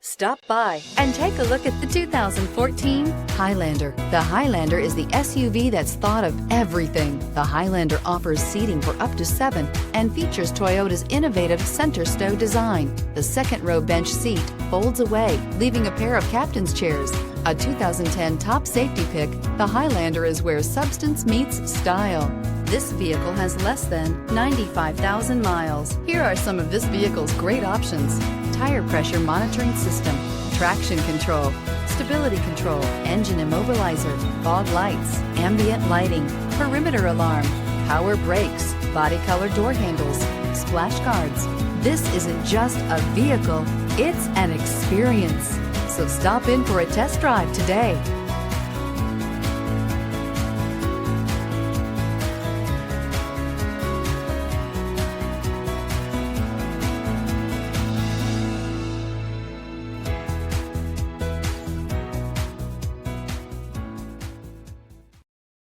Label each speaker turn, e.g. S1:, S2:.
S1: Stop by and take a look at the 2014 Highlander. The Highlander is the SUV that's thought of everything. The Highlander offers seating for up to 7 and features Toyota's innovative center stow design. The second row bench seat folds away, leaving a pair of captain's chairs. A 2010 top safety pick, the Highlander is where substance meets style. This vehicle has less than 95,000 miles. Here are some of this vehicle's great options: tire pressure monitoring system, traction control, stability control, engine immobilizer, fog lights, ambient lighting, perimeter alarm, power brakes, body color door handles, splash guards. This isn't just a vehicle, it's an experience. So stop in for a test drive today.